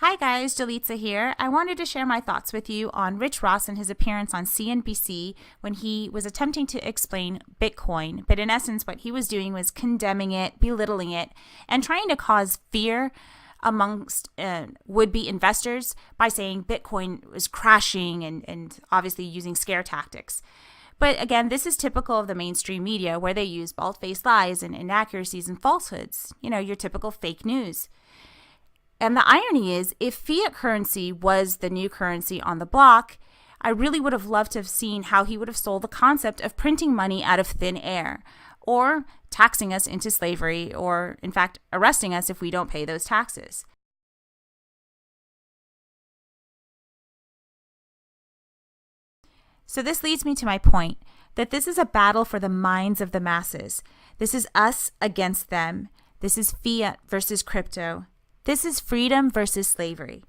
Hi guys, Jalitza here. I wanted to share my thoughts with you on Rich Ross and his appearance on CNBC when he was attempting to explain Bitcoin. But in essence, what he was doing was condemning it, belittling it, and trying to cause fear amongst would-be investors by saying Bitcoin was crashing and obviously using scare tactics. But again, this is typical of the mainstream media where they use bald-faced lies and inaccuracies and falsehoods. You know, your typical fake news. And the irony is, if fiat currency was the new currency on the block, I really would have loved to have seen how he would have sold the concept of printing money out of thin air, or taxing us into slavery, or in fact, arresting us if we don't pay those taxes. So this leads me to my point that this is a battle for the minds of the masses. This is us against them. This is fiat versus crypto. This is freedom versus slavery.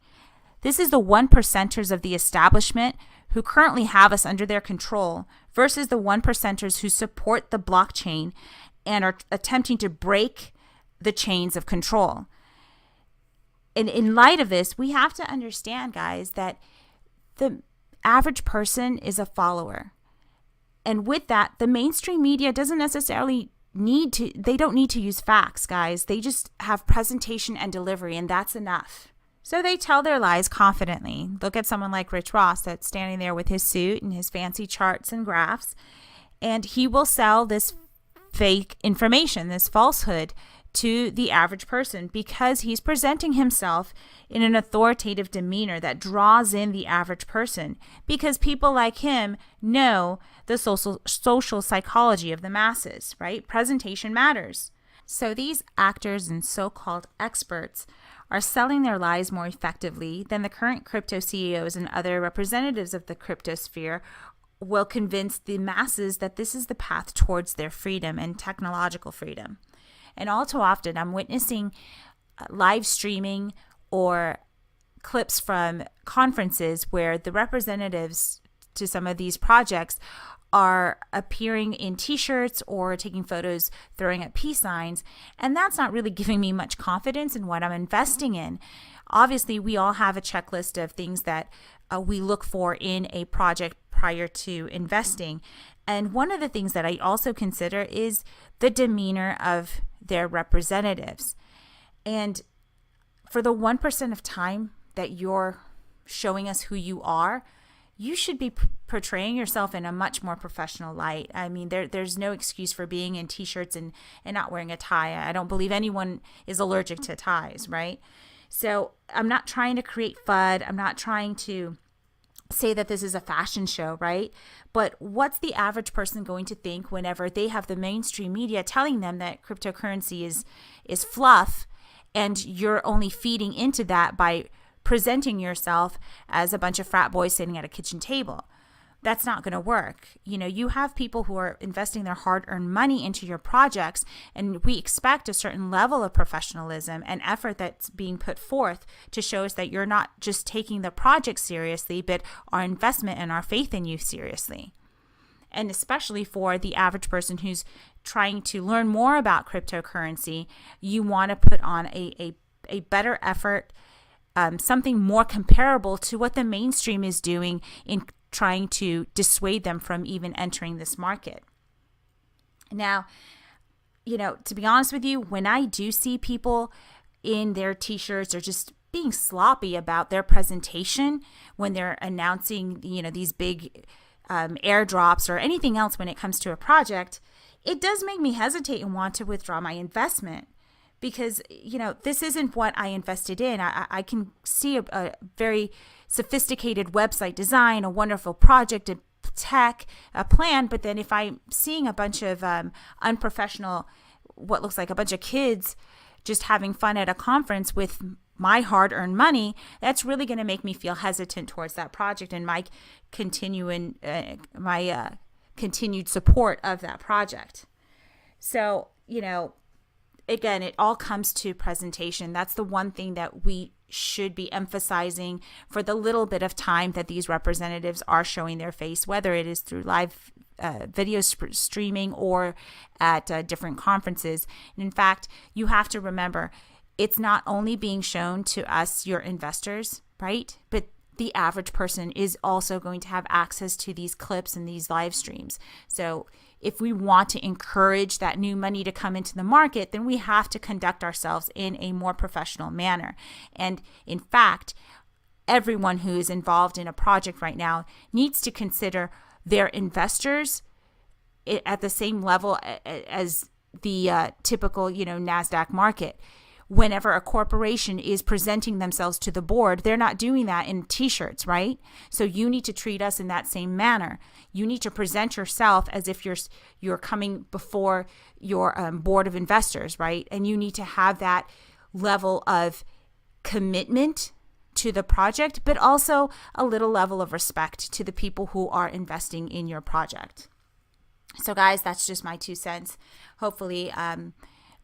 This is the 1%ers of the establishment who currently have us under their control versus the 1%ers who support the blockchain and are attempting to break the chains of control. And in light of this, we have to understand, guys, that the average person is a follower. And with that, the mainstream media doesn't necessarily they don't need to use facts, guys. They just have presentation and delivery, and that's enough. So they tell their lies confidently. Look at someone like Rich Ross that's standing there with his suit and his fancy charts and graphs, and he will sell this fake information, this falsehood, to the average person because he's presenting himself in an authoritative demeanor that draws in the average person, because people like him know the social psychology of the masses, right? Presentation matters. So these actors and so-called experts are selling their lies more effectively than the current crypto CEOs and other representatives of the cryptosphere will convince the masses that this is the path towards their freedom and technological freedom. And all too often, I'm witnessing live streaming or clips from conferences where the representatives to some of these projects are appearing in t-shirts or taking photos, throwing up peace signs. And that's not really giving me much confidence in what I'm investing in. Obviously, we all have a checklist of things that we look for in a project prior to investing. And one of the things that I also consider is the demeanor of their representatives. And for the 1% of time that you're showing us who you are, you should be portraying yourself in a much more professional light. I mean, there's no excuse for being in t-shirts and not wearing a tie. I don't believe anyone is allergic to ties, right? So I'm not trying to create FUD. I'm not trying to say that this is a fashion show, right? But what's the average person going to think whenever they have the mainstream media telling them that cryptocurrency is fluff, and you're only feeding into that by presenting yourself as a bunch of frat boys sitting at a kitchen table? That's not going to work. You know, you have people who are investing their hard-earned money into your projects, and we expect a certain level of professionalism and effort that's being put forth to show us that you're not just taking the project seriously, but our investment and our faith in you seriously. And especially for the average person who's trying to learn more about cryptocurrency, you want to put on a better effort, something more comparable to what the mainstream is doing in trying to dissuade them from even entering this market. Now, you know, to be honest with you, when I do see people in their t-shirts or just being sloppy about their presentation when they're announcing, you know, these big airdrops or anything else when it comes to a project, it does make me hesitate and want to withdraw my investment. Because, you know, this isn't what I invested in. I can see a very sophisticated website design, a wonderful project, a tech, a plan. But then if I'm seeing a bunch of unprofessional, what looks like a bunch of kids just having fun at a conference with my hard-earned money, that's really going to make me feel hesitant towards that project and my continued support of that project. So, you know, again, it all comes to presentation. That's the one thing that we should be emphasizing for the little bit of time that these representatives are showing their face, whether it is through live video streaming or at different conferences. And in fact, you have to remember, it's not only being shown to us, your investors, right? But the average person is also going to have access to these clips and these live streams. So if we want to encourage that new money to come into the market, then we have to conduct ourselves in a more professional manner. And in fact, everyone who is involved in a project right now needs to consider their investors at the same level as the typical, NASDAQ market. Whenever a corporation is presenting themselves to the board, they're not doing that in t-shirts, right? So you need to treat us in that same manner. You need to present yourself as if you're coming before your board of investors, right? And you need to have that level of commitment to the project, but also a little level of respect to the people who are investing in your project. So guys, that's just my 2 cents. Hopefully,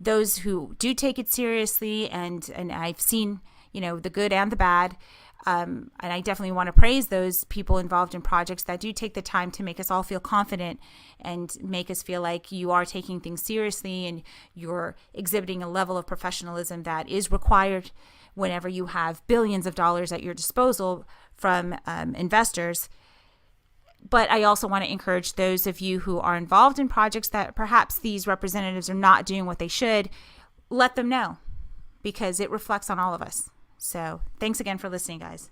those who do take it seriously, and I've seen, the good and the bad, and I definitely want to praise those people involved in projects that do take the time to make us all feel confident and make us feel like you are taking things seriously and you're exhibiting a level of professionalism that is required whenever you have billions of dollars at your disposal from investors. But I also want to encourage those of you who are involved in projects that perhaps these representatives are not doing what they should. Let them know, because it reflects on all of us. So thanks again for listening, guys.